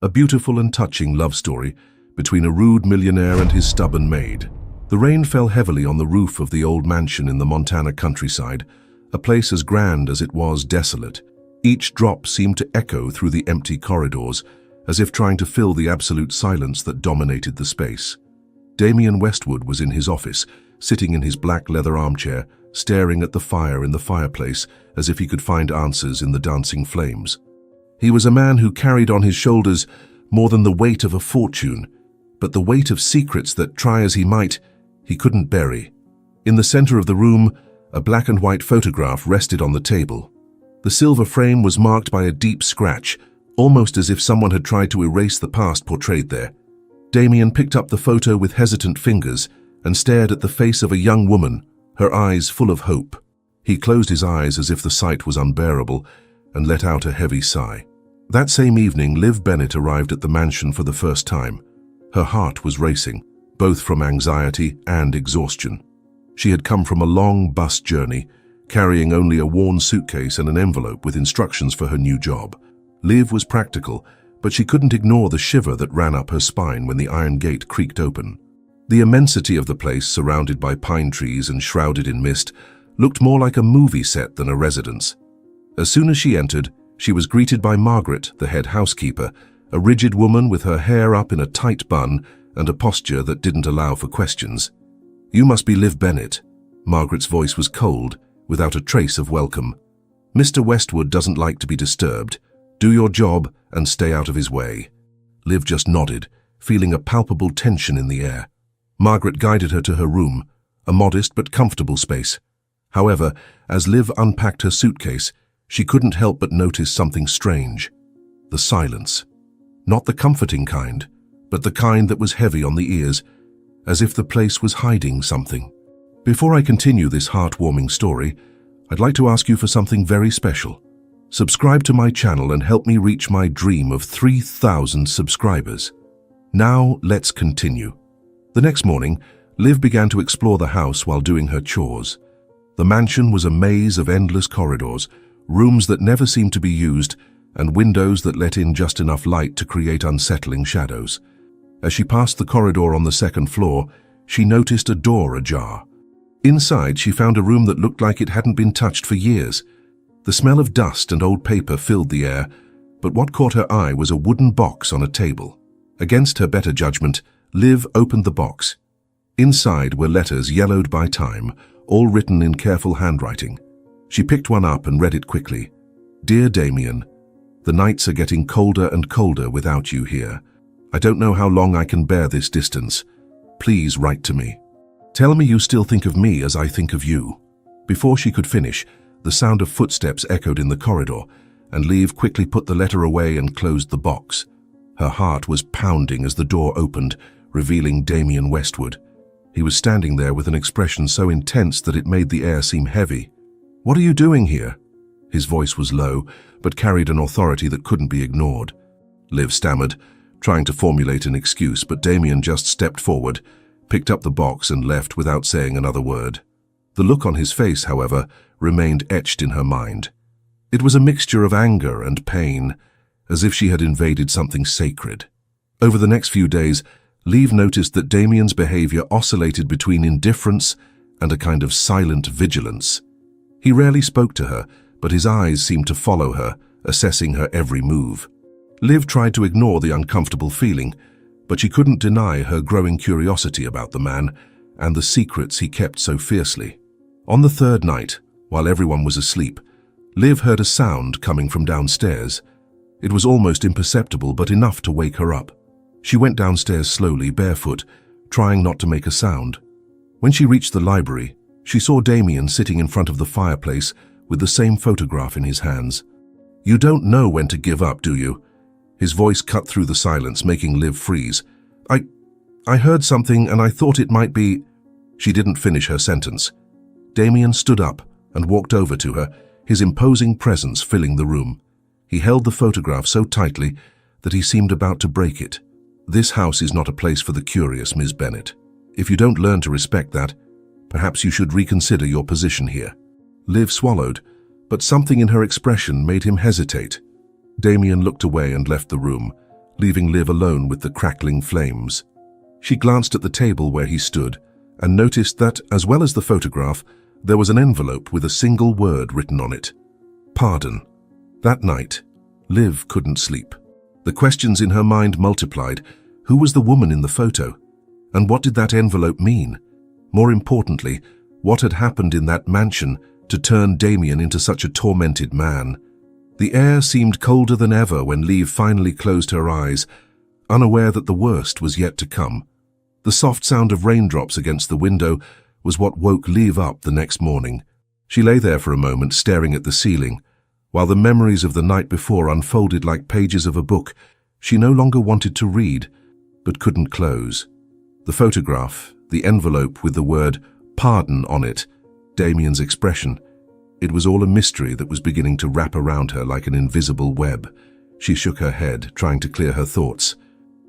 A beautiful and touching love story between a rude millionaire and his stubborn maid. The rain fell heavily on the roof of the old mansion in the Montana countryside, a place as grand as it was desolate. Each drop seemed to echo through the empty corridors, as if trying to fill the absolute silence that dominated the space. Damian Westwood was in his office, sitting in his black leather armchair, staring at the fire in the fireplace as if he could find answers in the dancing flames. He was a man who carried on his shoulders more than the weight of a fortune, but the weight of secrets that, try as he might, he couldn't bury. In the center of the room, a black and white photograph rested on the table. The silver frame was marked by a deep scratch, almost as if someone had tried to erase the past portrayed there. Damian picked up the photo with hesitant fingers and stared at the face of a young woman, her eyes full of hope. He closed his eyes as if the sight was unbearable and let out a heavy sigh. That same evening, Liv Bennett arrived at the mansion for the first time. Her heart was racing, both from anxiety and exhaustion. She had come from a long bus journey, carrying only a worn suitcase and an envelope with instructions for her new job. Liv was practical, but she couldn't ignore the shiver that ran up her spine when the iron gate creaked open. The immensity of the place, surrounded by pine trees and shrouded in mist, looked more like a movie set than a residence. As soon as she entered, she was greeted by Margaret, the head housekeeper, a rigid woman with her hair up in a tight bun and a posture that didn't allow for questions. "You must be Liv Bennett." Margaret's voice was cold, without a trace of welcome. "Mr. Westwood doesn't like to be disturbed. Do your job and stay out of his way." Liv just nodded, feeling a palpable tension in the air. Margaret guided her to her room, a modest but comfortable space. However, as Liv unpacked her suitcase, she couldn't help but notice something strange. The silence. Not the comforting kind, but the kind that was heavy on the ears, as if the place was hiding something. Before I continue this heartwarming story, I'd like to ask you for something very special. Subscribe to my channel and help me reach my dream of 3,000 subscribers. Now, let's continue. The next morning, Liv began to explore the house while doing her chores. The mansion was a maze of endless corridors, rooms that never seemed to be used, and windows that let in just enough light to create unsettling shadows. As she passed the corridor on the second floor, she noticed a door ajar. Inside, she found a room that looked like it hadn't been touched for years. The smell of dust and old paper filled the air, but what caught her eye was a wooden box on a table. Against her better judgment, Liv opened the box. Inside were letters yellowed by time, all written in careful handwriting. She picked one up and read it quickly. "Dear Damian, the nights are getting colder and colder without you here. I don't know how long I can bear this distance. Please write to me. Tell me you still think of me as I think of you." Before she could finish, the sound of footsteps echoed in the corridor, and Liv quickly put the letter away and closed the box. Her heart was pounding as the door opened, revealing Damian Westwood. He was standing there with an expression so intense that it made the air seem heavy. "What are you doing here?" His voice was low, but carried an authority that couldn't be ignored. Liv stammered, trying to formulate an excuse, but Damian just stepped forward, picked up the box and left without saying another word. The look on his face, however, remained etched in her mind. It was a mixture of anger and pain, as if she had invaded something sacred. Over the next few days, Liv noticed that Damian's behavior oscillated between indifference and a kind of silent vigilance. He rarely spoke to her, but his eyes seemed to follow her, assessing her every move. Liv tried to ignore the uncomfortable feeling, but she couldn't deny her growing curiosity about the man and the secrets he kept so fiercely. On the third night, while everyone was asleep, Liv heard a sound coming from downstairs. It was almost imperceptible, but enough to wake her up. She went downstairs slowly, barefoot, trying not to make a sound. When she reached the library, she saw Damian sitting in front of the fireplace with the same photograph in his hands. "You don't know when to give up, do you?" His voice cut through the silence, making Liv freeze. I heard something and I thought it might be..." She didn't finish her sentence. Damian stood up and walked over to her, his imposing presence filling the room. He held the photograph so tightly that he seemed about to break it. "This house is not a place for the curious, Ms. Bennett. If you don't learn to respect that, perhaps you should reconsider your position here." Liv swallowed, but something in her expression made him hesitate. Damian looked away and left the room, leaving Liv alone with the crackling flames. She glanced at the table where he stood and noticed that, as well as the photograph, there was an envelope with a single word written on it: pardon. That night, Liv couldn't sleep. The questions in her mind multiplied. Who was the woman in the photo? And what did that envelope mean? More importantly, what had happened in that mansion to turn Damien into such a tormented man? The air seemed colder than ever when Liv finally closed her eyes, unaware that the worst was yet to come. The soft sound of raindrops against the window was what woke Liv up the next morning. She lay there for a moment, staring at the ceiling. While the memories of the night before unfolded like pages of a book she no longer wanted to read, but couldn't close. The photograph, the envelope with the word pardon on it, Damien's expression. It was all a mystery that was beginning to wrap around her like an invisible web. She shook her head, trying to clear her thoughts.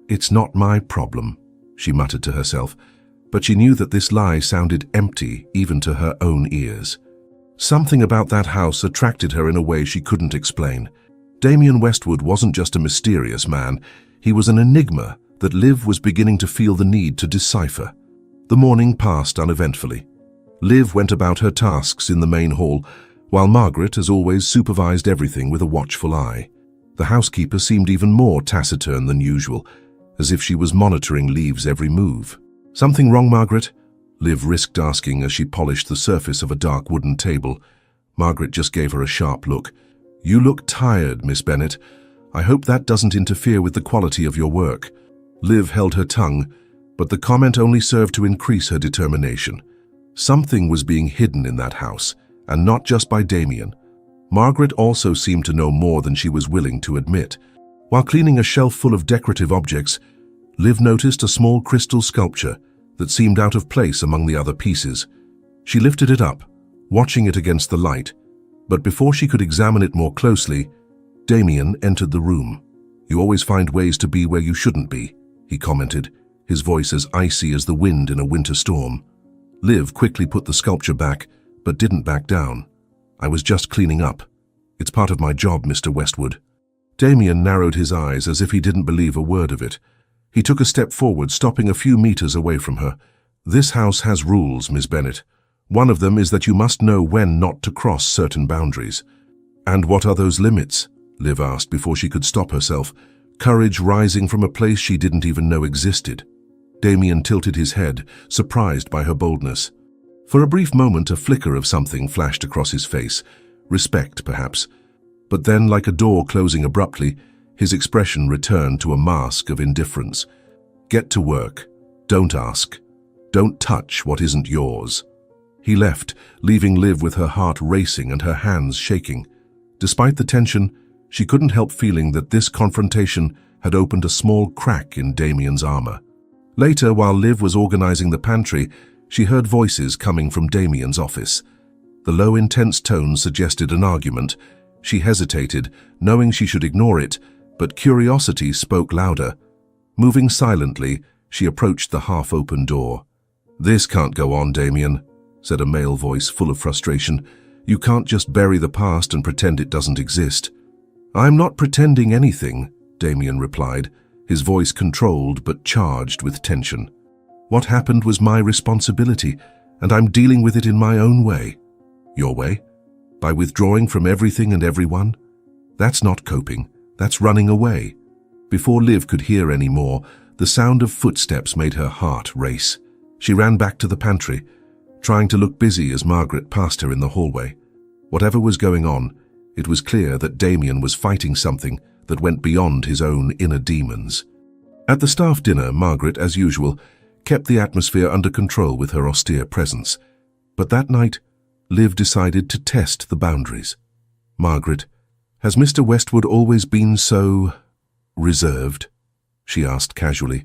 "It's not my problem," she muttered to herself, but she knew that this lie sounded empty even to her own ears. Something about that house attracted her in a way she couldn't explain. Damien Westwood wasn't just a mysterious man, he was an enigma that Liv was beginning to feel the need to decipher. The morning passed uneventfully. Liv went about her tasks in the main hall, while Margaret, as always, supervised everything with a watchful eye. The housekeeper seemed even more taciturn than usual, as if she was monitoring Liv's every move. "Something wrong, Margaret?" Liv risked asking as she polished the surface of a dark wooden table. Margaret just gave her a sharp look. "You look tired, Miss Bennet. I hope that doesn't interfere with the quality of your work." Liv held her tongue, but the comment only served to increase her determination. Something was being hidden in that house, and not just by Damien. Margaret also seemed to know more than she was willing to admit. While cleaning a shelf full of decorative objects, Liv noticed a small crystal sculpture that seemed out of place among the other pieces. She lifted it up, watching it against the light, but before she could examine it more closely, Damien entered the room. "You always find ways to be where you shouldn't be," he commented, his voice as icy as the wind in a winter storm. Liv quickly put the sculpture back, but didn't back down. "I was just cleaning up. It's part of my job, Mr. Westwood." Damien narrowed his eyes as if he didn't believe a word of it. He took a step forward, stopping a few meters away from her. "This house has rules, Miss Bennet. One of them is that you must know when not to cross certain boundaries." "And what are those limits?" Liv asked before she could stop herself, courage rising from a place she didn't even know existed. Damien tilted his head, surprised by her boldness. For a brief moment, a flicker of something flashed across his face. Respect, perhaps. But then, like a door closing abruptly, his expression returned to a mask of indifference. "Get to work. Don't ask. Don't touch what isn't yours." He left, leaving Liv with her heart racing and her hands shaking. Despite the tension, she couldn't help feeling that this confrontation had opened a small crack in Damien's armor. Later, while Liv was organizing the pantry, she heard voices coming from Damien's office. The low, intense tone suggested an argument. She hesitated, knowing she should ignore it, but curiosity spoke louder. Moving silently, she approached the half-open door. "This can't go on, Damien," said a male voice full of frustration. "You can't just bury the past and pretend it doesn't exist." "I'm not pretending anything," Damien replied, his voice controlled but charged with tension. "What happened was my responsibility, and I'm dealing with it in my own way." "Your way? By withdrawing from everything and everyone? That's not coping, that's running away." Before Liv could hear any more, the sound of footsteps made her heart race. She ran back to the pantry, trying to look busy as Margaret passed her in the hallway. Whatever was going on, it was clear that Damien was fighting something that went beyond his own inner demons. At the staff dinner, Margaret, as usual, kept the atmosphere under control with her austere presence. But that night, Liv decided to test the boundaries. "Margaret, has Mr. Westwood always been so reserved?" she asked casually,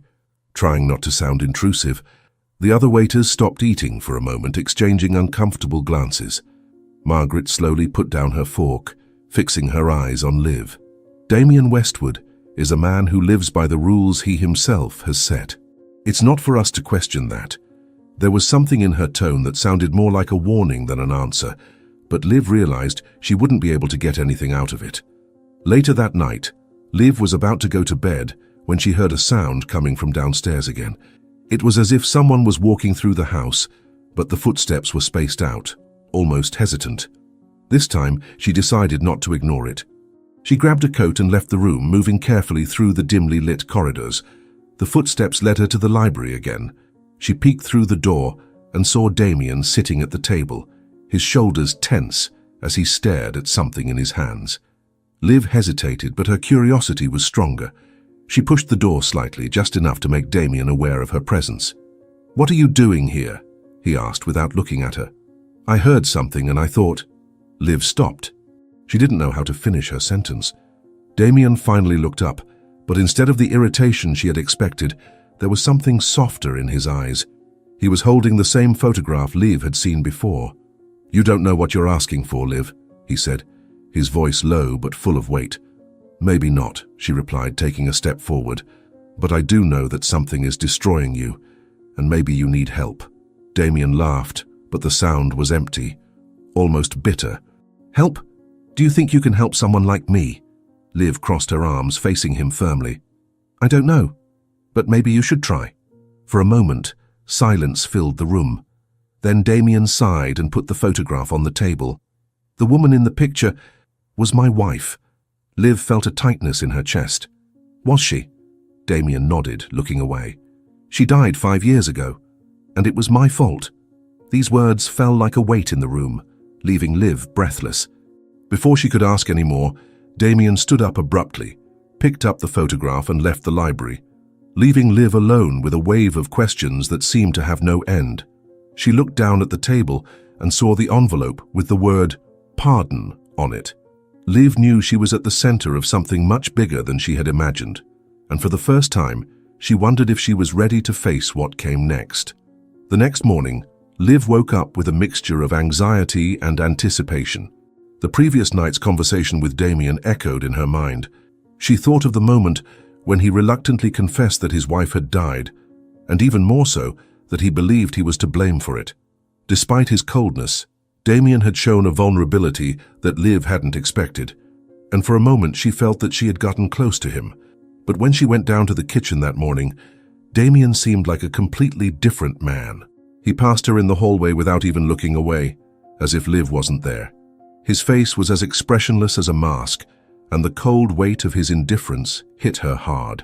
trying not to sound intrusive. The other waiters stopped eating for a moment, exchanging uncomfortable glances. Margaret slowly put down her fork, fixing her eyes on Liv. "Damien Westwood is a man who lives by the rules he himself has set. It's not for us to question that." There was something in her tone that sounded more like a warning than an answer, but Liv realized she wouldn't be able to get anything out of it. Later that night, Liv was about to go to bed when she heard a sound coming from downstairs again. It was as if someone was walking through the house, but the footsteps were spaced out, almost hesitant. This time, she decided not to ignore it. She grabbed a coat and left the room, moving carefully through the dimly lit corridors. The footsteps led her to the library again. She peeked through the door and saw Damien sitting at the table, his shoulders tense as he stared at something in his hands. Liv hesitated, but her curiosity was stronger. She pushed the door slightly, just enough to make Damien aware of her presence. "What are you doing here?" he asked without looking at her. "I heard something and I thought—" Liv stopped. She didn't know how to finish her sentence. Damien finally looked up, but instead of the irritation she had expected, there was something softer in his eyes. He was holding the same photograph Liv had seen before. "You don't know what you're asking for, Liv," he said, his voice low but full of weight. "Maybe not," she replied, taking a step forward. "But I do know that something is destroying you, and maybe you need help." Damien laughed, but the sound was empty, almost bitter. "Help? Do you think you can help someone like me?" Liv crossed her arms, facing him firmly. "I don't know, but maybe you should try." For a moment, silence filled the room. Then Damien sighed and put the photograph on the table. The woman in the picture was my wife. Liv felt a tightness in her chest. "Was she?" Damien nodded, looking away. "She died 5 years ago, and it was my fault." These words fell like a weight in the room, leaving Liv breathless. Before she could ask any more, Damien stood up abruptly, picked up the photograph and left the library, leaving Liv alone with a wave of questions that seemed to have no end. She looked down at the table and saw the envelope with the word "pardon" on it. Liv knew she was at the center of something much bigger than she had imagined, and for the first time, she wondered if she was ready to face what came next. The next morning, Liv woke up with a mixture of anxiety and anticipation. The previous night's conversation with Damien echoed in her mind. She thought of the moment when he reluctantly confessed that his wife had died, and even more so, that he believed he was to blame for it. Despite his coldness, Damien had shown a vulnerability that Liv hadn't expected, and for a moment she felt that she had gotten close to him. But when she went down to the kitchen that morning, Damien seemed like a completely different man. He passed her in the hallway without even looking away, as if Liv wasn't there. His face was as expressionless as a mask, and the cold weight of his indifference hit her hard.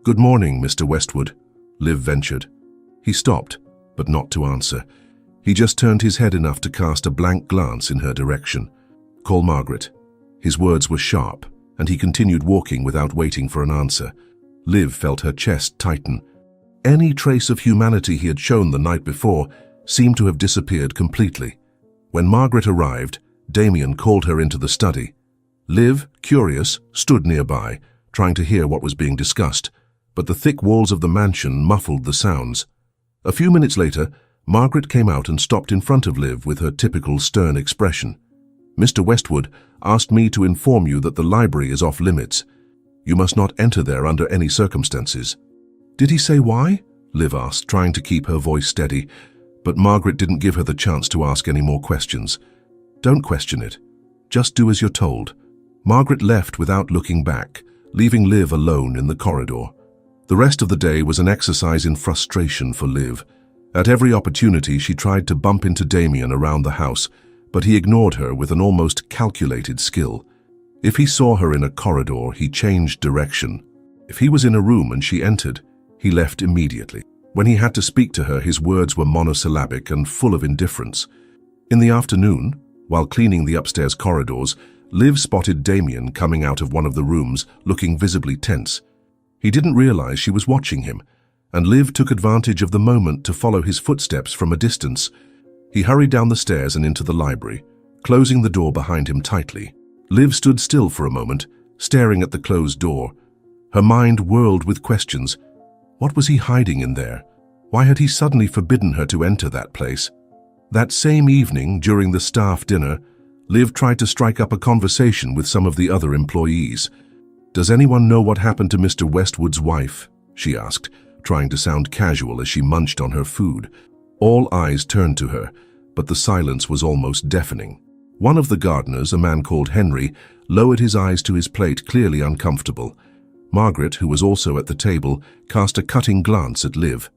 "Good morning, Mr. Westwood," Liv ventured. He stopped, but not to answer. He just turned his head enough to cast a blank glance in her direction. "Call Margaret." His words were sharp, and he continued walking without waiting for an answer. Liv felt her chest tighten. Any trace of humanity he had shown the night before seemed to have disappeared completely. When Margaret arrived, Damien called her into the study. Liv, curious, stood nearby, trying to hear what was being discussed, but the thick walls of the mansion muffled the sounds. A few minutes later, Margaret came out and stopped in front of Liv with her typical stern expression. "Mr. Westwood asked me to inform you that the library is off limits. You must not enter there under any circumstances." "Did he say why?" Liv asked, trying to keep her voice steady, but Margaret didn't give her the chance to ask any more questions. "Don't question it. Just do as you're told." Margaret left without looking back, leaving Liv alone in the corridor. The rest of the day was an exercise in frustration for Liv. At every opportunity, she tried to bump into Damien around the house, but he ignored her with an almost calculated skill. If he saw her in a corridor, he changed direction. If he was in a room and she entered, he left immediately. When he had to speak to her, his words were monosyllabic and full of indifference. In the afternoon, while cleaning the upstairs corridors, Liv spotted Damien coming out of one of the rooms, looking visibly tense. He didn't realize she was watching him, and Liv took advantage of the moment to follow his footsteps from a distance. He hurried down the stairs and into the library, closing the door behind him tightly. Liv stood still for a moment, staring at the closed door. Her mind whirled with questions. What was he hiding in there? Why had he suddenly forbidden her to enter that place? That same evening, during the staff dinner, Liv tried to strike up a conversation with some of the other employees. "Does anyone know what happened to Mr. Westwood's wife?" she asked, trying to sound casual as she munched on her food. All eyes turned to her, but the silence was almost deafening. One of the gardeners, a man called Henry, lowered his eyes to his plate, clearly uncomfortable. Margaret, who was also at the table, cast a cutting glance at Liv.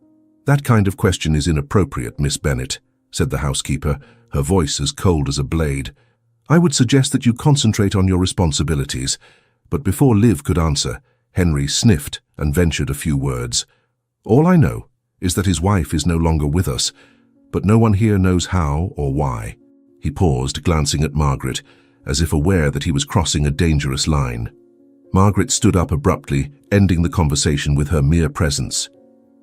"That kind of question is inappropriate, Miss Bennet," said the housekeeper, her voice as cold as a blade. "I would suggest that you concentrate on your responsibilities." But before Liv could answer, Henry sniffed and ventured a few words. "All I know is that his wife is no longer with us, but no one here knows how or why." He paused, glancing at Margaret, as if aware that he was crossing a dangerous line. Margaret stood up abruptly, ending the conversation with her mere presence.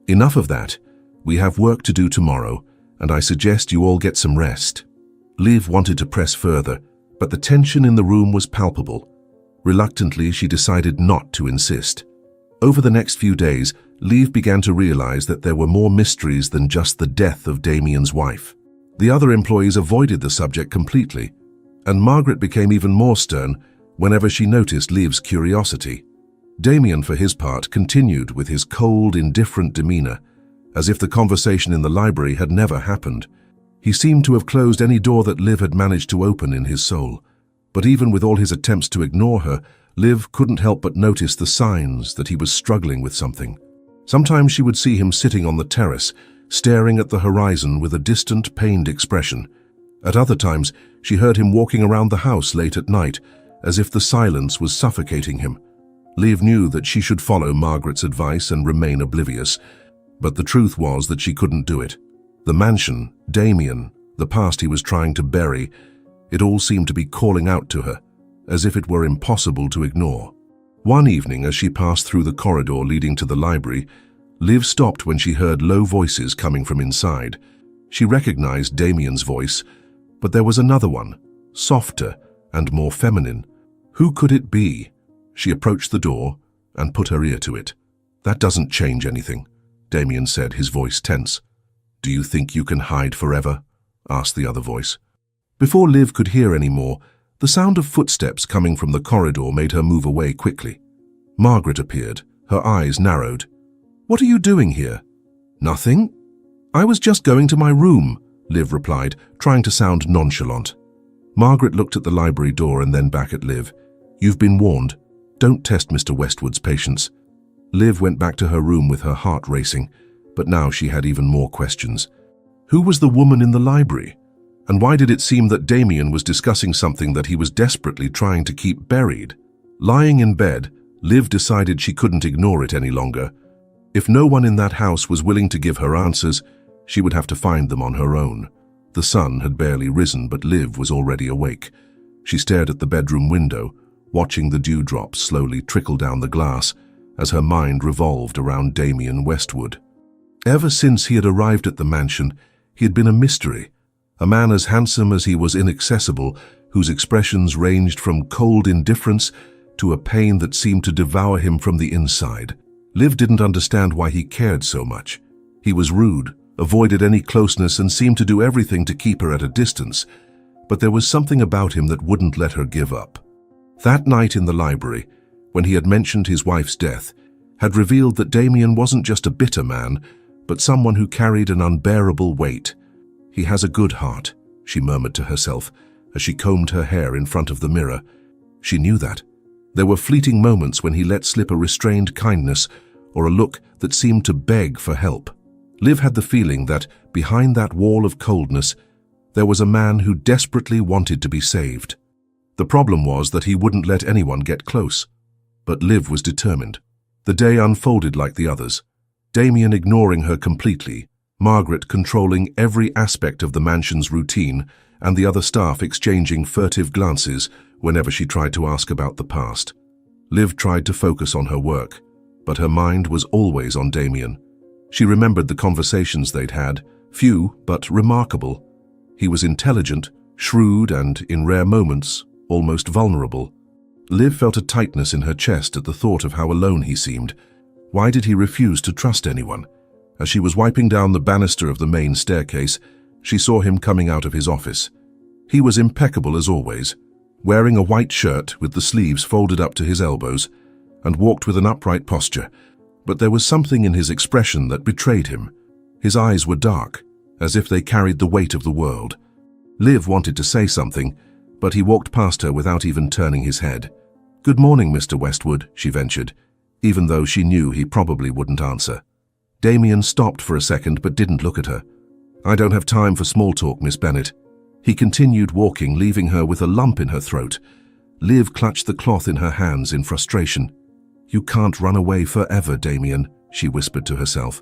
"Enough of that. We have work to do tomorrow, and I suggest you all get some rest." Liv wanted to press further, but the tension in the room was palpable. Reluctantly, she decided not to insist. Over the next few days, Liv began to realize that there were more mysteries than just the death of Damien's wife. The other employees avoided the subject completely, and Margaret became even more stern whenever she noticed Liv's curiosity. Damien, for his part, continued with his cold, indifferent demeanor, as if the conversation in the library had never happened. He seemed to have closed any door that Liv had managed to open in his soul. But even with all his attempts to ignore her, Liv couldn't help but notice the signs that he was struggling with something. Sometimes she would see him sitting on the terrace, staring at the horizon with a distant, pained expression. At other times, she heard him walking around the house late at night, as if the silence was suffocating him. Liv knew that she should follow Margaret's advice and remain oblivious, but the truth was that she couldn't do it. The mansion, Damien, the past he was trying to bury, it all seemed to be calling out to her, as if it were impossible to ignore. One evening, as she passed through the corridor leading to the library, Liv stopped when she heard low voices coming from inside. She recognized Damien's voice, but there was another one, softer and more feminine. Who could it be? She approached the door and put her ear to it. "That doesn't change anything," Damien said, his voice tense. "Do you think you can hide forever?" asked the other voice. Before Liv could hear any more, the sound of footsteps coming from the corridor made her move away quickly. Margaret appeared, her eyes narrowed. "What are you doing here?" "Nothing. I was just going to my room," Liv replied, trying to sound nonchalant. Margaret looked at the library door and then back at Liv. "You've been warned. Don't test Mr. Westwood's patience." Liv went back to her room with her heart racing, but now she had even more questions. Who was the woman in the library? And why did it seem that Damien was discussing something that he was desperately trying to keep buried? Lying in bed, Liv decided she couldn't ignore it any longer. If no one in that house was willing to give her answers, she would have to find them on her own. The sun had barely risen, but Liv was already awake. She stared at the bedroom window, watching the dewdrops slowly trickle down the glass as her mind revolved around Damien Westwood. Ever since he had arrived at the mansion, he had been a mystery, a man as handsome as he was inaccessible, whose expressions ranged from cold indifference to a pain that seemed to devour him from the inside. Liv didn't understand why he cared so much. He was rude, avoided any closeness, and seemed to do everything to keep her at a distance, but there was something about him that wouldn't let her give up. That night in the library, when he had mentioned his wife's death, had revealed that Damien wasn't just a bitter man, but someone who carried an unbearable weight. "He has a good heart," she murmured to herself as she combed her hair in front of the mirror. She knew that. There were fleeting moments when he let slip a restrained kindness or a look that seemed to beg for help. Liv had the feeling that behind that wall of coldness, there was a man who desperately wanted to be saved. The problem was that he wouldn't let anyone get close. But Liv was determined. The day unfolded like the others. Damien ignoring her completely, Margaret controlling every aspect of the mansion's routine, and the other staff exchanging furtive glances whenever she tried to ask about the past. Liv tried to focus on her work, but her mind was always on Damien. She remembered the conversations they'd had, few but remarkable. He was intelligent, shrewd, and, in rare moments, almost vulnerable. Liv felt a tightness in her chest at the thought of how alone he seemed. Why did he refuse to trust anyone? As she was wiping down the banister of the main staircase, she saw him coming out of his office. He was impeccable as always, wearing a white shirt with the sleeves folded up to his elbows, and walked with an upright posture. But there was something in his expression that betrayed him. His eyes were dark, as if they carried the weight of the world. Liv wanted to say something, but he walked past her without even turning his head. "Good morning, Mr. Westwood," she ventured. even though she knew he probably wouldn't answer. Damien stopped for a second but didn't look at her. "I don't have time for small talk, Miss Bennet." He continued walking, leaving her with a lump in her throat. Liv clutched the cloth in her hands in frustration. "You can't run away forever, Damien," she whispered to herself.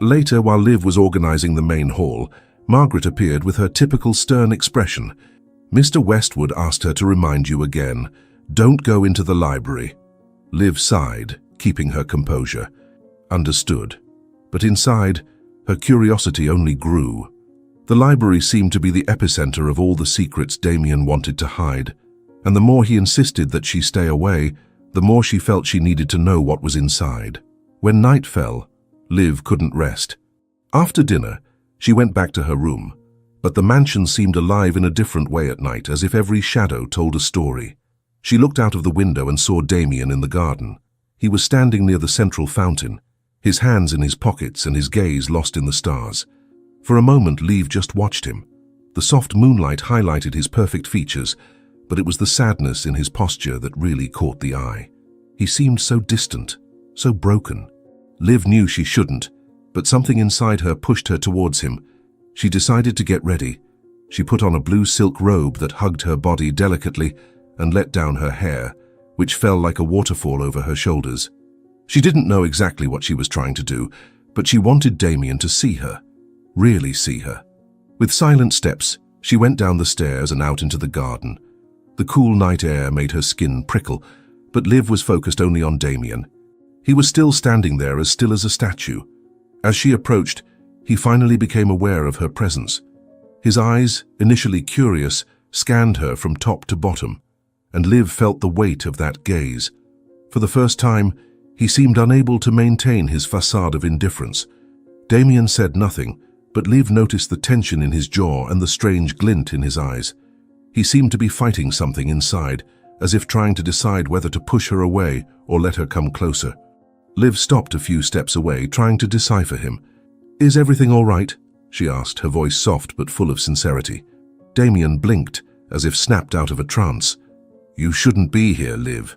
Later, while Liv was organizing the main hall, Margaret appeared with her typical stern expression. "Mr. Westwood asked her to remind you again. Don't go into the library." Liv sighed, keeping her composure. Understood. But inside, her curiosity only grew. The library seemed to be the epicenter of all the secrets Damien wanted to hide, and the more he insisted that she stay away, the more she felt she needed to know what was inside. When night fell, Liv couldn't rest. After dinner, she went back to her room, but the mansion seemed alive in a different way at night, as if every shadow told a story. She looked out of the window and saw Damien in the garden. He was standing near the central fountain, his hands in his pockets and his gaze lost in the stars. For a moment, Liv just watched him. The soft moonlight highlighted his perfect features, but it was the sadness in his posture that really caught the eye. He seemed so distant, so broken. Liv knew she shouldn't, but something inside her pushed her towards him. She decided to get ready. She put on a blue silk robe that hugged her body delicately and let down her hair, which fell like a waterfall over her shoulders. She didn't know exactly what she was trying to do, but she wanted Damien to see her, really see her. With silent steps, she went down the stairs and out into the garden. The cool night air made her skin prickle, but Liv was focused only on Damien. He was still standing there, as still as a statue. As she approached, he finally became aware of her presence. His eyes, initially curious, scanned her from top to bottom, and Liv felt the weight of that gaze. For the first time, he seemed unable to maintain his facade of indifference. Damien said nothing, but Liv noticed the tension in his jaw and the strange glint in his eyes. He seemed to be fighting something inside, as if trying to decide whether to push her away or let her come closer. Liv stopped a few steps away, trying to decipher him. "Is everything all right?" she asked, her voice soft but full of sincerity. Damien blinked, as if snapped out of a trance. "You shouldn't be here, Liv."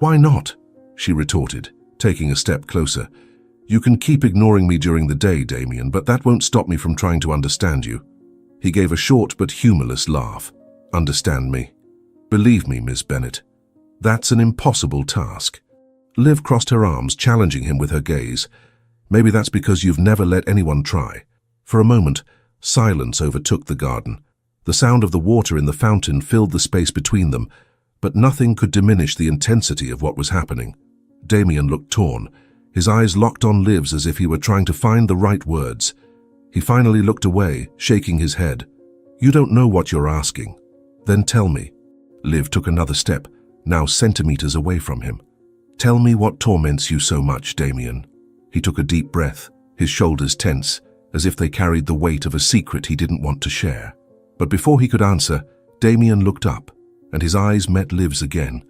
"Why not?" she retorted, taking a step closer. "You can keep ignoring me during the day, Damien, but that won't stop me from trying to understand you." He gave a short but humorless laugh. "Understand me? Believe me, Miss Bennet, that's an impossible task." Liv crossed her arms, challenging him with her gaze. "Maybe that's because you've never let anyone try." For a moment, silence overtook the garden. The sound of the water in the fountain filled the space between them, but nothing could diminish the intensity of what was happening. Damien looked torn, his eyes locked on Liv's as if he were trying to find the right words. He finally looked away, shaking his head. "You don't know what you're asking. Then tell me." Liv took another step, now centimeters away from him. "Tell me what torments you so much, Damien." He took a deep breath, his shoulders tense, as if they carried the weight of a secret he didn't want to share. But before he could answer, Damien looked up, and his eyes met Liv's again.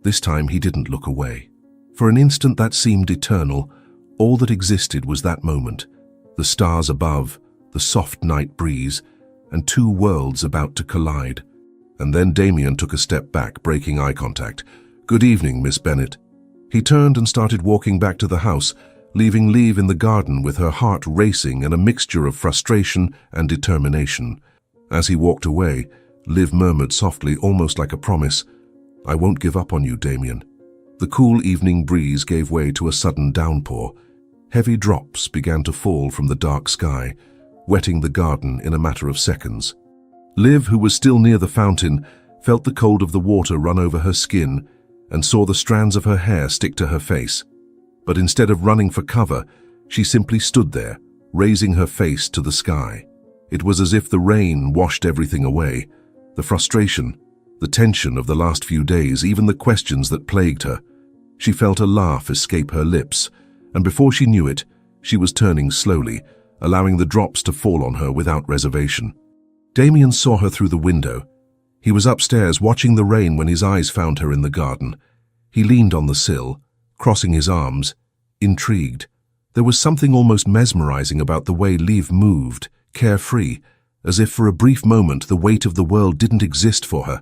This time he didn't look away. For an instant that seemed eternal. All that existed was that moment, the stars above, the soft night breeze, and two worlds about to collide. And then Damien took a step back, breaking eye contact. "Good evening, Miss Bennet." He turned and started walking back to the house, leaving Liv in the garden with her heart racing and a mixture of frustration and determination. As he walked away, Liv murmured softly, almost like a promise, "I won't give up on you, Damien." The cool evening breeze gave way to a sudden downpour. Heavy drops began to fall from the dark sky, wetting the garden in a matter of seconds. Liv, who was still near the fountain, felt the cold of the water run over her skin and saw the strands of her hair stick to her face. But instead of running for cover, she simply stood there, raising her face to the sky. It was as if the rain washed everything away, the frustration, the tension of the last few days, even the questions that plagued her. She felt a laugh escape her lips, and before she knew it, she was turning slowly, allowing the drops to fall on her without reservation. Damien saw her through the window. He was upstairs watching the rain when his eyes found her in the garden. He leaned on the sill, crossing his arms, intrigued. There was something almost mesmerizing about the way Liv moved, carefree, as if for a brief moment the weight of the world didn't exist for her.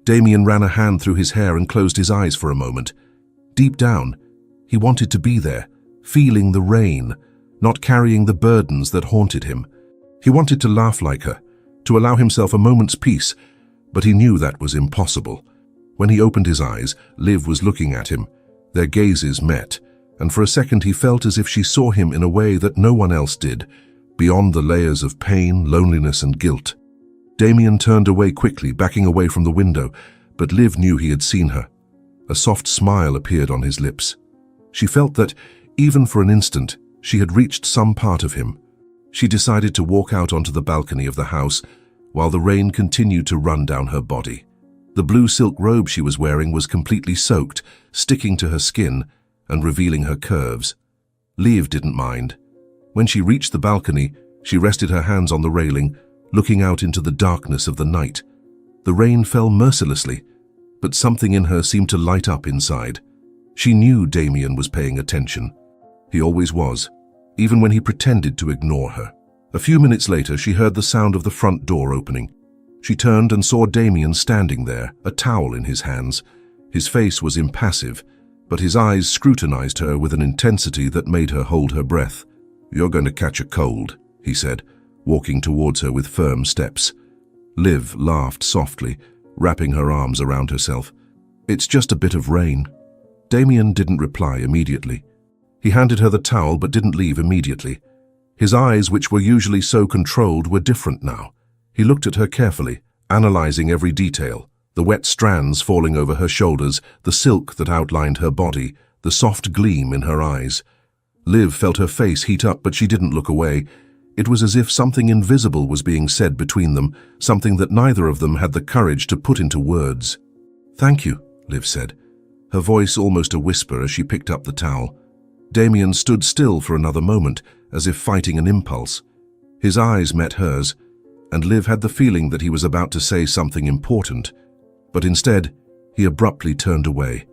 Damien ran a hand through his hair and closed his eyes for a moment. Deep down, He wanted to be there, feeling the rain, not carrying the burdens that haunted him. He wanted to laugh like her, to allow himself a moment's peace, but he knew that was impossible. When he opened his eyes, Liv was looking at him. Their gazes met, and for a second he felt as if she saw him in a way that no one else did, beyond the layers of pain, loneliness, and guilt. Damien turned away quickly, backing away from the window, but Liv knew he had seen her. A soft smile appeared on his lips. She felt that, even for an instant, she had reached some part of him. She decided to walk out onto the balcony of the house, while the rain continued to run down her body. The blue silk robe she was wearing was completely soaked, sticking to her skin and revealing her curves. Liv didn't mind. When she reached the balcony, she rested her hands on the railing, looking out into the darkness of the night. The rain fell mercilessly, but something in her seemed to light up inside. She knew Damien was paying attention. He always was, even when he pretended to ignore her. A few minutes later, she heard the sound of the front door opening. She turned and saw Damien standing there, a towel in his hands. His face was impassive, but his eyes scrutinized her with an intensity that made her hold her breath. "You're going to catch a cold," he said, walking towards her with firm steps. Liv laughed softly, wrapping her arms around herself. "It's just a bit of rain." Damien didn't reply immediately. He handed her the towel but didn't leave immediately. His eyes, which were usually so controlled, were different now. He looked at her carefully, analyzing every detail, the wet strands falling over her shoulders, the silk that outlined her body, the soft gleam in her eyes. Liv felt her face heat up, but she didn't look away. It was as if something invisible was being said between them, something that neither of them had the courage to put into words. "Thank you," Liv said, her voice almost a whisper as she picked up the towel. Damien stood still for another moment, as if fighting an impulse. His eyes met hers, and Liv had the feeling that he was about to say something important. But instead, he abruptly turned away.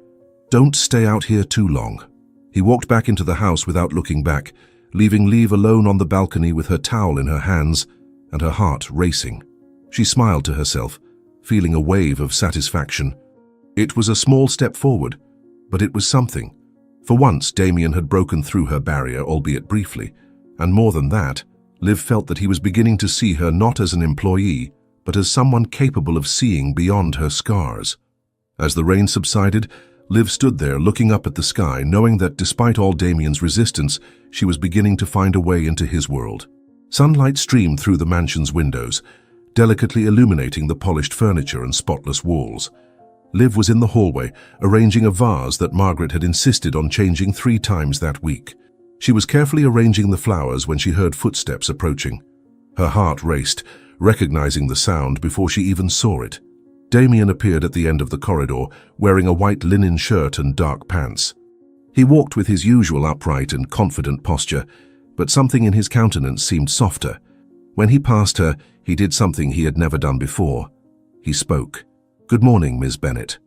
"Don't stay out here too long." He walked back into the house without looking back, leaving Liv alone on the balcony with her towel in her hands and her heart racing. She smiled to herself, feeling a wave of satisfaction. It was a small step forward, but it was something. For once, Damien had broken through her barrier, albeit briefly, and more than that, Liv felt that he was beginning to see her not as an employee, but as someone capable of seeing beyond her scars. As the rain subsided, Liv stood there looking up at the sky, knowing that despite all Damien's resistance, she was beginning to find a way into his world. Sunlight streamed through the mansion's windows, delicately illuminating the polished furniture and spotless walls. Liv was in the hallway, arranging a vase that Margaret had insisted on changing 3 times that week. She was carefully arranging the flowers when she heard footsteps approaching. Her heart raced, recognizing the sound before she even saw it. Damien appeared at the end of the corridor, wearing a white linen shirt and dark pants. He walked with his usual upright and confident posture, but something in his countenance seemed softer. When he passed her, he did something he had never done before. He spoke. "Good morning, Miss Bennet."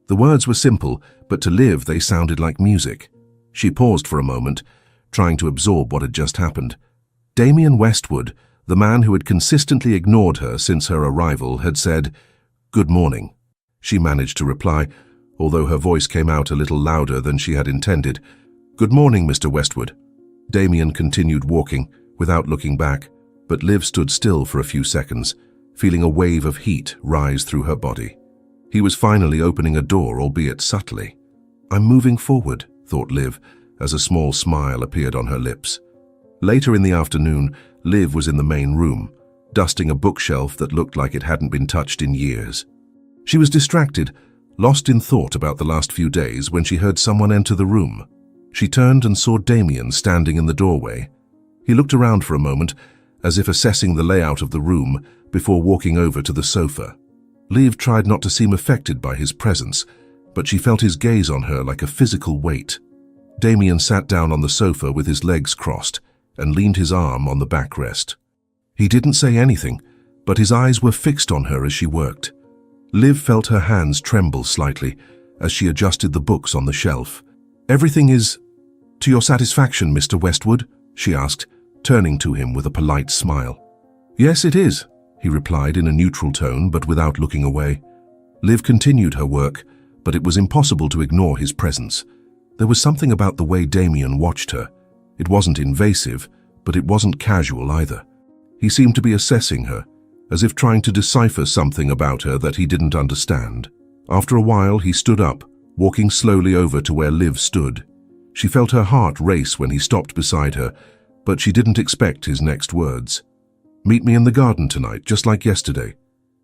The words were simple, but to Liv they sounded like music. She paused for a moment, trying to absorb what had just happened. Damien Westwood, the man who had consistently ignored her since her arrival, had said, "Good morning." She managed to reply, although her voice came out a little louder than she had intended. "Good morning, Mr. Westwood." Damien continued walking, without looking back, but Liv stood still for a few seconds, feeling a wave of heat rise through her body. He was finally opening a door, albeit subtly. "I'm moving forward," thought Liv, as a small smile appeared on her lips. Later in the afternoon, Liv was in the main room, dusting a bookshelf that looked like it hadn't been touched in years. She was distracted, lost in thought about the last few days, when she heard someone enter the room. She turned and saw Damien standing in the doorway. He looked around for a moment, as if assessing the layout of the room, before walking over to the sofa. Liv tried not to seem affected by his presence, but she felt his gaze on her like a physical weight. Damien sat down on the sofa with his legs crossed and leaned his arm on the backrest. He didn't say anything, but his eyes were fixed on her as she worked. Liv felt her hands tremble slightly as she adjusted the books on the shelf. "Everything is to your satisfaction, Mr. Westwood?" she asked, turning to him with a polite smile. "Yes, it is," he replied in a neutral tone but without looking away. Liv continued her work, but it was impossible to ignore his presence. There was something about the way Damien watched her. It wasn't invasive, but it wasn't casual either. He seemed to be assessing her, as if trying to decipher something about her that he didn't understand. After a while, he stood up, walking slowly over to where Liv stood. She felt her heart race when he stopped beside her, but she didn't expect his next words. "Meet me in the garden tonight, just like yesterday."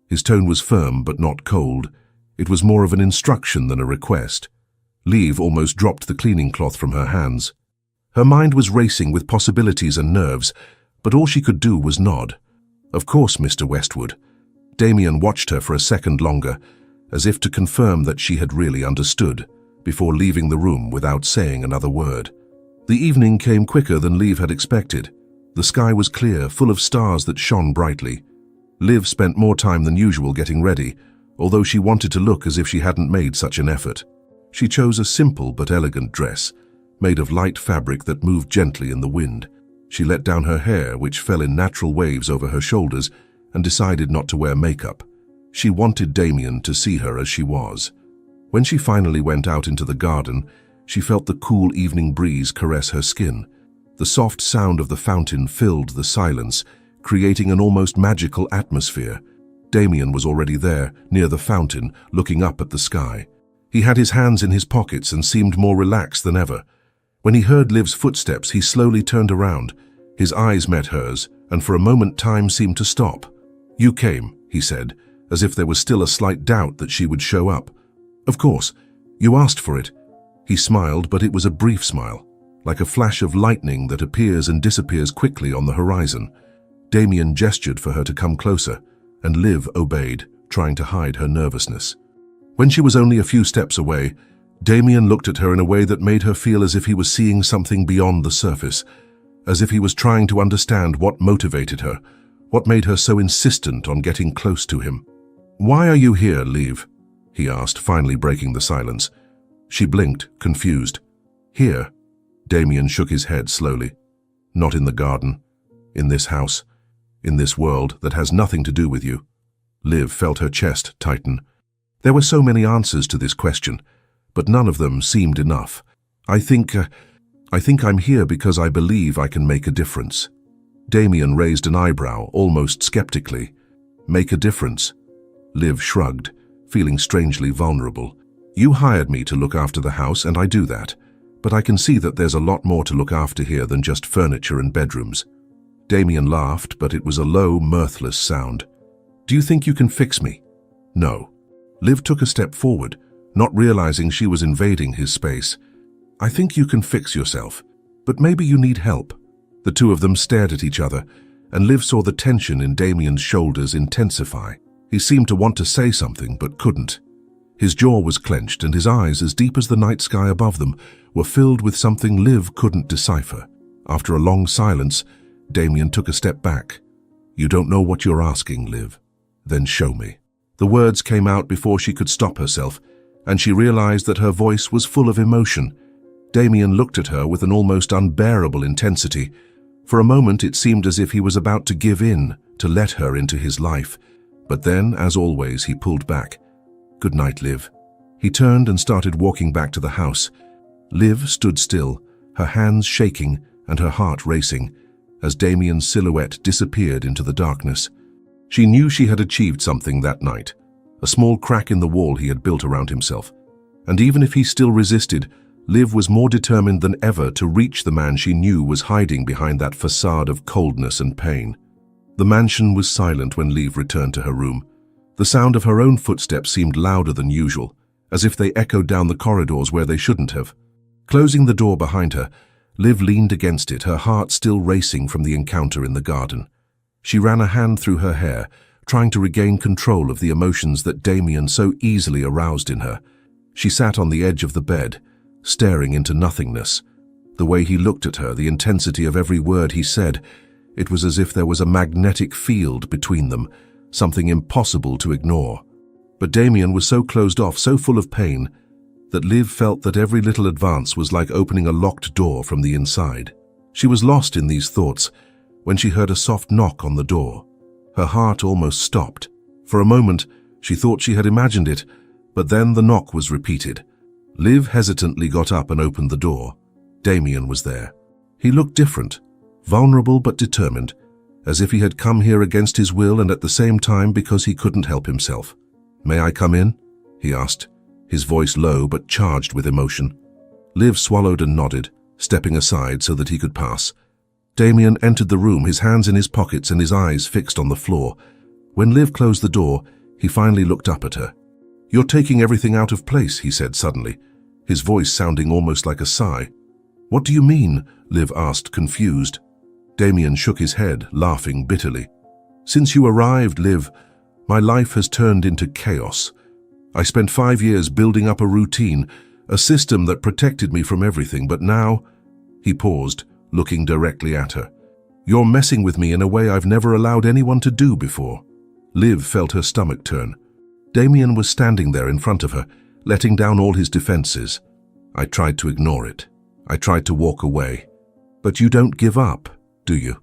His tone was firm but not cold. It was more of an instruction than a request. Liv almost dropped the cleaning cloth from her hands. Her mind was racing with possibilities and nerves, but all she could do was nod. "Of course, Mr. Westwood." Damien watched her for a second longer, as if to confirm that she had really understood, before leaving the room without saying another word. The evening came quicker than Liv had expected. The sky was clear, full of stars that shone brightly. Liv spent more time than usual getting ready, although she wanted to look as if she hadn't made such an effort. She chose a simple but elegant dress, made of light fabric that moved gently in the wind. She let down her hair, which fell in natural waves over her shoulders, and decided not to wear makeup. She wanted Damien to see her as she was. When she finally went out into the garden, she felt the cool evening breeze caress her skin. The soft sound of the fountain filled the silence, creating an almost magical atmosphere. Damien was already there, near the fountain, looking up at the sky. He had his hands in his pockets and seemed more relaxed than ever. When he heard Liv's footsteps, he slowly turned around. His eyes met hers, and for a moment time seemed to stop. "You came," he said, as if there was still a slight doubt that she would show up. "Of course. You asked for it." He smiled, but it was a brief smile, like a flash of lightning that appears and disappears quickly on the horizon. Damien gestured for her to come closer, and Liv obeyed, trying to hide her nervousness. When she was only a few steps away, Damien looked at her in a way that made her feel as if he was seeing something beyond the surface, as if he was trying to understand what motivated her, what made her so insistent on getting close to him. "Why are you here, Liv?" he asked, finally breaking the silence. She blinked, confused. "Here?" Damien shook his head slowly. "Not in the garden. In this house. In this world that has nothing to do with you." Liv felt her chest tighten. There were so many answers to this question, but none of them seemed enough. I think I'm here because I believe I can make a difference." Damien raised an eyebrow, almost skeptically. "Make a difference?" Liv shrugged, feeling strangely vulnerable. "You hired me to look after the house, and I do that. But I can see that there's a lot more to look after here than just furniture and bedrooms." Damien laughed, but it was a low, mirthless sound. "Do you think you can fix me?" "No." Liv took a step forward, not realizing she was invading his space. "I think you can fix yourself, but maybe you need help." The two of them stared at each other, and Liv saw the tension in Damien's shoulders intensify. He seemed to want to say something, but couldn't. His jaw was clenched, and his eyes, as deep as the night sky above them, were filled with something Liv couldn't decipher. After a long silence, Damien took a step back. "You don't know what you're asking, Liv. Then show me." The words came out before she could stop herself, and she realized that her voice was full of emotion. Damien looked at her with an almost unbearable intensity. For a moment it seemed as if he was about to give in, to let her into his life. But then, as always, he pulled back. "Good night, Liv." He turned and started walking back to the house. Liv stood still, her hands shaking and her heart racing, as Damien's silhouette disappeared into the darkness. She knew she had achieved something that night, a small crack in the wall he had built around himself. And even if he still resisted, Liv was more determined than ever to reach the man she knew was hiding behind that facade of coldness and pain. The mansion was silent when Liv returned to her room. The sound of her own footsteps seemed louder than usual, as if they echoed down the corridors where they shouldn't have. Closing the door behind her, Liv leaned against it, her heart still racing from the encounter in the garden. She ran a hand through her hair, trying to regain control of the emotions that Damien so easily aroused in her. She sat on the edge of the bed, staring into nothingness. The way he looked at her, the intensity of every word he said, it was as if there was a magnetic field between them, something impossible to ignore. But Damien was so closed off, so full of pain, that Liv felt that every little advance was like opening a locked door from the inside. She was lost in these thoughts when she heard a soft knock on the door. Her heart almost stopped. For a moment, she thought she had imagined it, but then the knock was repeated. Liv hesitantly got up and opened the door. Damien was there. He looked different, vulnerable but determined, as if he had come here against his will and at the same time because he couldn't help himself. "May I come in?" he asked, his voice low but charged with emotion. Liv swallowed and nodded, stepping aside so that he could pass. Damien entered the room, his hands in his pockets and his eyes fixed on the floor. When Liv closed the door, he finally looked up at her. "You're taking everything out of place," he said suddenly, his voice sounding almost like a sigh. "What do you mean?" Liv asked, confused. Damien shook his head, laughing bitterly. "Since you arrived, Liv, my life has turned into chaos. I spent 5 years building up a routine, a system that protected me from everything, but now—" He paused, looking directly at her. "You're messing with me in a way I've never allowed anyone to do before." Liv felt her stomach turn. Damien was standing there in front of her, letting down all his defenses. "I tried to ignore it. I tried to walk away. But you don't give up, do you?"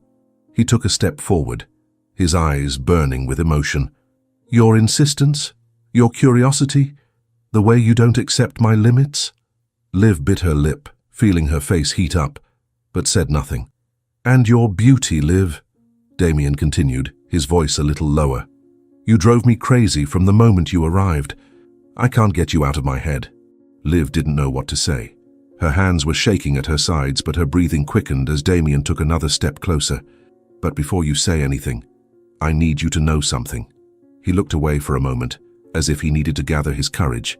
He took a step forward, his eyes burning with emotion. "Your insistence? Your curiosity? The way you don't accept my limits?" Liv bit her lip, feeling her face heat up, but said nothing. "And your beauty, Liv," Damien continued, his voice a little lower. "You drove me crazy from the moment you arrived. I can't get you out of my head." Liv didn't know what to say. Her hands were shaking at her sides, but her breathing quickened as Damien took another step closer. "But before you say anything, I need you to know something." He looked away for a moment, as if he needed to gather his courage.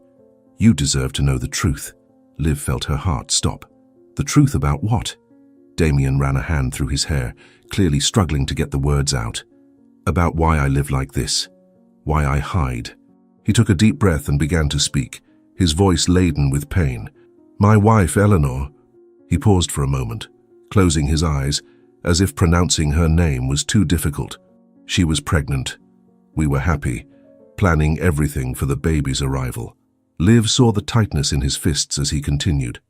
"You deserve to know the truth." Liv felt her heart stop. "The truth about what?" Damien ran a hand through his hair, clearly struggling to get the words out. "About why I live like this. Why I hide." He took a deep breath and began to speak, his voice laden with pain. "My wife, Eleanor—" He paused for a moment, closing his eyes, as if pronouncing her name was too difficult. "She was pregnant. We were happy, planning everything for the baby's arrival." Liv saw the tightness in his fists as he continued.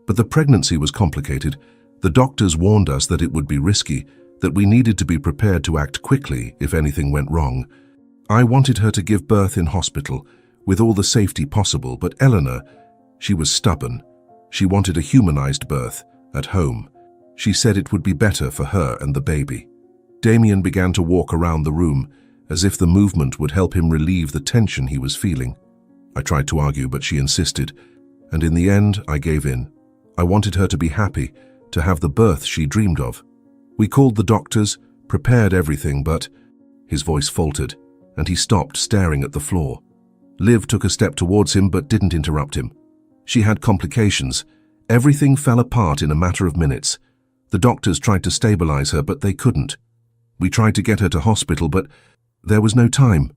"But the pregnancy was complicated. The doctors warned us that it would be risky, that we needed to be prepared to act quickly if anything went wrong. I wanted her to give birth in hospital, with all the safety possible, but Eleanor, she was stubborn. She wanted a humanized birth, at home. She said it would be better for her and the baby." Damien began to walk around the room, as if the movement would help him relieve the tension he was feeling. "I tried to argue, but she insisted, and in the end, I gave in. I wanted her to be happy, to have the birth she dreamed of. We called the doctors, prepared everything, but—" His voice faltered, and he stopped, staring at the floor. Liv took a step towards him but didn't interrupt him. "She had complications. Everything fell apart in a matter of minutes. The doctors tried to stabilize her, but they couldn't. We tried to get her to hospital, but there was no time."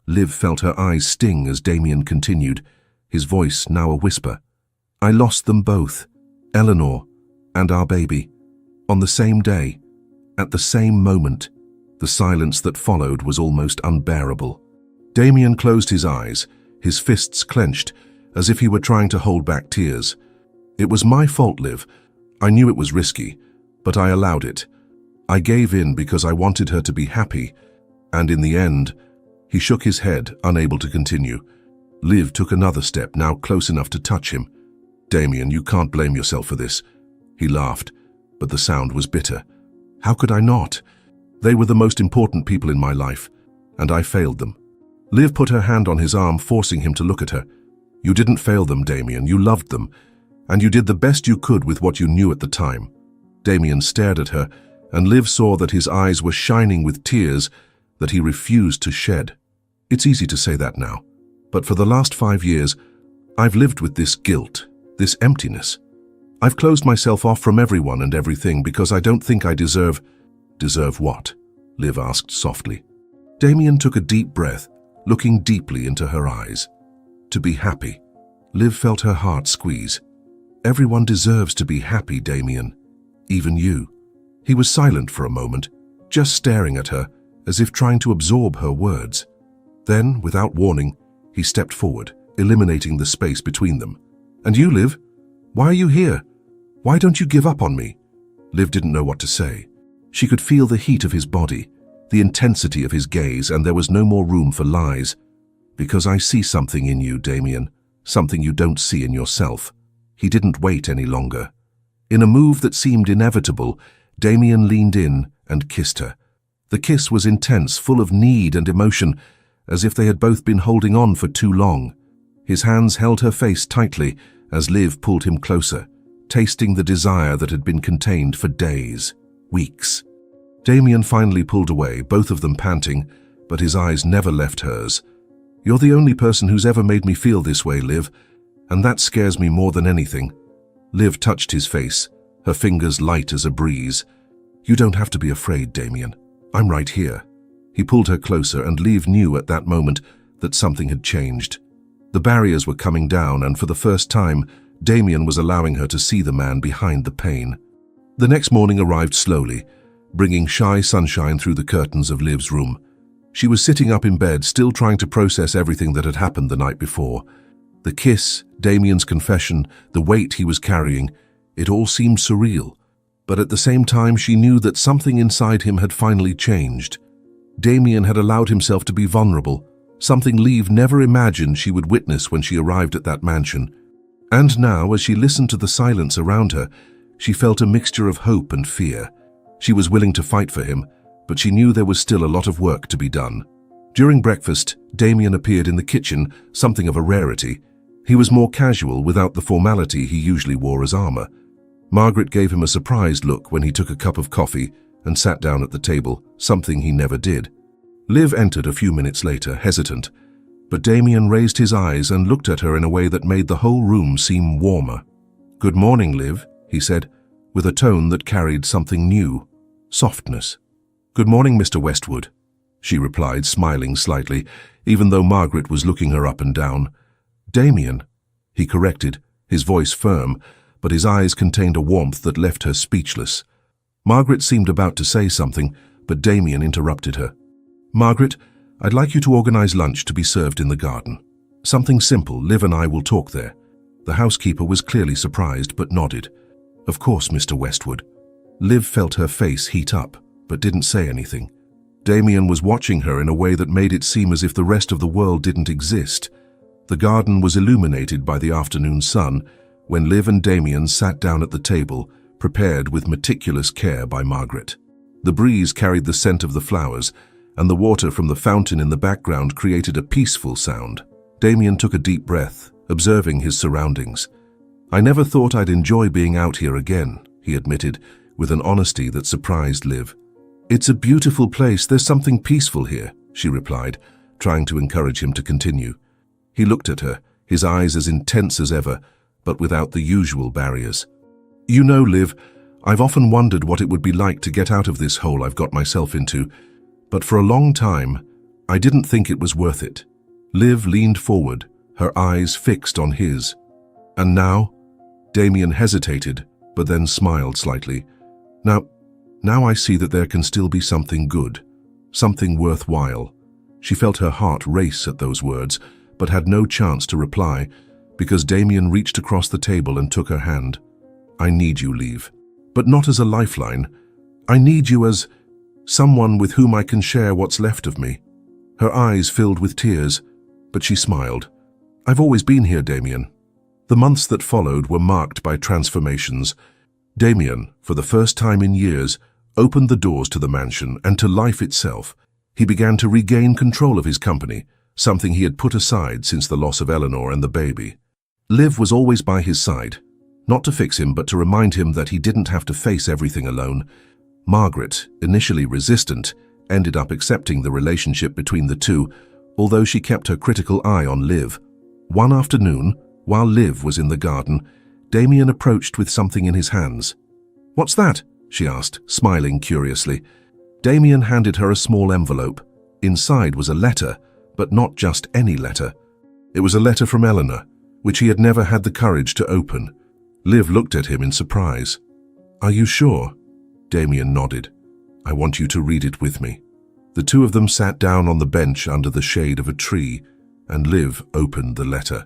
Liv felt her eyes sting as Damien continued, his voice now a whisper. "I lost them both, Eleanor and our baby, on the same day, at the same moment." The silence that followed was almost unbearable. Damien closed his eyes, his fists clenched, as if he were trying to hold back tears. "It was my fault, Liv. I knew it was risky, but I allowed it. I gave in because I wanted her to be happy, and in the end—" He shook his head, unable to continue. Liv took another step, now close enough to touch him. "Damien, you can't blame yourself for this." He laughed, but the sound was bitter. "How could I not? They were the most important people in my life, and I failed them." Liv put her hand on his arm, forcing him to look at her. "You didn't fail them, Damien. You loved them, and you did the best you could with what you knew at the time." Damien stared at her, and Liv saw that his eyes were shining with tears that he refused to shed. "It's easy to say that now, but for the last 5 years, I've lived with this guilt, this emptiness. I've closed myself off from everyone and everything because I don't think I deserve—" "Deserve what?" Liv asked softly. Damien took a deep breath, looking deeply into her eyes. "To be happy." Liv felt her heart squeeze. "Everyone deserves to be happy, Damien. Even you." He was silent for a moment, just staring at her, as if trying to absorb her words. Then, without warning, he stepped forward, eliminating the space between them. "And you, Liv? Why are you here? Why don't you give up on me?" Liv didn't know what to say. She could feel the heat of his body, the intensity of his gaze, and there was no more room for lies. "Because I see something in you, Damien. something you don't see in yourself. He didn't wait any longer. In a move that seemed inevitable, Damien leaned in and kissed her. The kiss was intense, full of need and emotion, as if they had both been holding on for too long. His hands held her face tightly as Liv pulled him closer, tasting the desire that had been contained for days, weeks. Damien finally pulled away, both of them panting, but his eyes never left hers. "You're the only person who's ever made me feel this way, Liv, and that scares me more than anything." Liv touched his face, her fingers light as a breeze. "You don't have to be afraid, Damien. I'm right here." He pulled her closer, and Liv knew at that moment that something had changed. The barriers were coming down, and for the first time, Damien was allowing her to see the man behind the pain. The next morning arrived slowly, bringing shy sunshine through the curtains of Liv's room. She was sitting up in bed, still trying to process everything that had happened the night before. The kiss, Damien's confession, the weight he was carrying, it all seemed surreal. But at the same time, she knew that something inside him had finally changed. Damien had allowed himself to be vulnerable, something Liv never imagined she would witness when she arrived at that mansion. And now, as she listened to the silence around her, she felt a mixture of hope and fear. She was willing to fight for him, but she knew there was still a lot of work to be done. During breakfast, Damien appeared in the kitchen, something of a rarity. He was more casual, without the formality he usually wore as armor. Margaret gave him a surprised look when he took a cup of coffee and sat down at the table, something he never did. Liv entered a few minutes later, hesitant, but Damien raised his eyes and looked at her in a way that made the whole room seem warmer. "Good morning, Liv," he said, with a tone that carried something new, softness. "Good morning, Mr. Westwood," she replied, smiling slightly, even though Margaret was looking her up and down. "Damien," he corrected, his voice firm, but his eyes contained a warmth that left her speechless. Margaret seemed about to say something, but Damien interrupted her. "Margaret, I'd like you to organize lunch to be served in the garden. Something simple, Liv and I will talk there." The housekeeper was clearly surprised, but nodded. "Of course, Mr. Westwood." Liv felt her face heat up, but didn't say anything. Damien was watching her in a way that made it seem as if the rest of the world didn't exist. The garden was illuminated by the afternoon sun when Liv and Damien sat down at the table, prepared with meticulous care by Margaret. The breeze carried the scent of the flowers, and the water from the fountain in the background created a peaceful sound. Damien took a deep breath, observing his surroundings. "I never thought I'd enjoy being out here again," he admitted, with an honesty that surprised Liv. "It's a beautiful place, there's something peaceful here," she replied, trying to encourage him to continue. He looked at her, his eyes as intense as ever, but without the usual barriers. "You know, Liv, I've often wondered what it would be like to get out of this hole I've got myself into, but for a long time, I didn't think it was worth it." Liv leaned forward, her eyes fixed on his. "And now?" Damien hesitated, but then smiled slightly. Now I see that there can still be something good, something worthwhile." She felt her heart race at those words, but had no chance to reply, because Damien reached across the table and took her hand. "I need you, Liv, but not as a lifeline. I need you as someone with whom I can share what's left of me." Her eyes filled with tears, but she smiled. "I've always been here, Damien." The months that followed were marked by transformations. Damien, for the first time in years, opened the doors to the mansion and to life itself. He began to regain control of his company, something he had put aside since the loss of Eleanor and the baby. Liv was always by his side, not to fix him but to remind him that he didn't have to face everything alone. Margaret, initially resistant, ended up accepting the relationship between the two, although she kept her critical eye on Liv. One afternoon, while Liv was in the garden, Damien approached with something in his hands. "What's that?" she asked, smiling curiously. Damien handed her a small envelope. Inside was a letter, but not just any letter. It was a letter from Eleanor, which he had never had the courage to open. Liv looked at him in surprise. "Are you sure?" Damien nodded. "I want you to read it with me." The two of them sat down on the bench under the shade of a tree, and Liv opened the letter.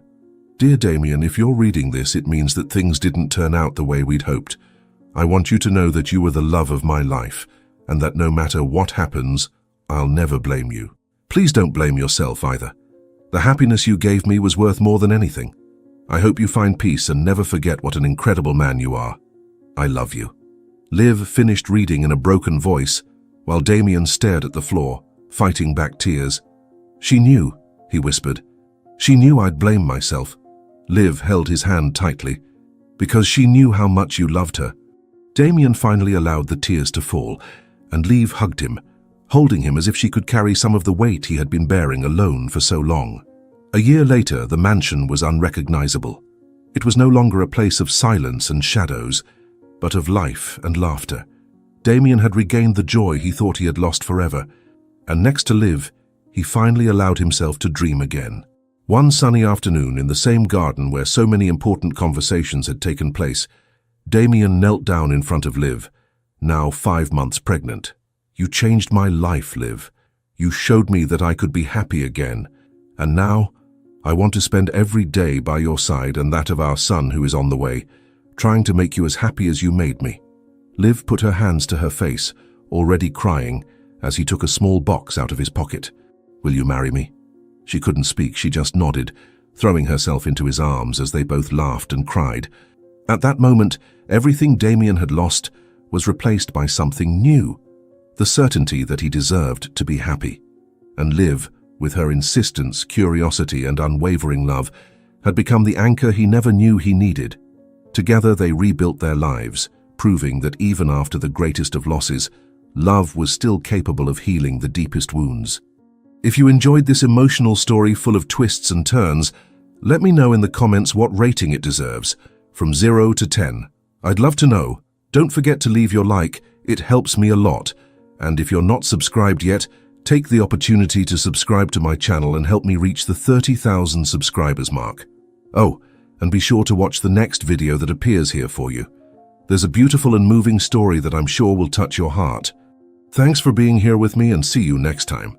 "Dear Damien, if you're reading this, it means that things didn't turn out the way we'd hoped. I want you to know that you were the love of my life, and that no matter what happens, I'll never blame you. Please don't blame yourself either. The happiness you gave me was worth more than anything. I hope you find peace and never forget what an incredible man you are. I love you." Liv finished reading in a broken voice, while Damien stared at the floor, fighting back tears. "She knew," he whispered. "She knew I'd blame myself." Liv held his hand tightly. "Because she knew how much you loved her." Damien finally allowed the tears to fall, and Liv hugged him, holding him as if she could carry some of the weight he had been bearing alone for so long. A year later, the mansion was unrecognizable. It was no longer a place of silence and shadows, but of life and laughter. Damien had regained the joy he thought he had lost forever, and next to Liv, he finally allowed himself to dream again. One sunny afternoon, in the same garden where so many important conversations had taken place, Damien knelt down in front of Liv, now 5 months pregnant. "You changed my life, Liv. You showed me that I could be happy again. And now, I want to spend every day by your side and that of our son who is on the way, trying to make you as happy as you made me." Liv put her hands to her face, already crying, as he took a small box out of his pocket. "Will you marry me?" She couldn't speak, she just nodded, throwing herself into his arms as they both laughed and cried. At that moment, everything Damien had lost was replaced by something new, the certainty that he deserved to be happy. And Liv, with her insistence, curiosity, and unwavering love, had become the anchor he never knew he needed. Together they rebuilt their lives, proving that even after the greatest of losses, love was still capable of healing the deepest wounds. If you enjoyed this emotional story full of twists and turns, let me know in the comments what rating it deserves, from 0 to 10. I'd love to know. Don't forget to leave your like, it helps me a lot. And if you're not subscribed yet, take the opportunity to subscribe to my channel and help me reach the 30,000 subscribers mark. Oh, and be sure to watch the next video that appears here for you. There's a beautiful and moving story that I'm sure will touch your heart. Thanks for being here with me, and see you next time.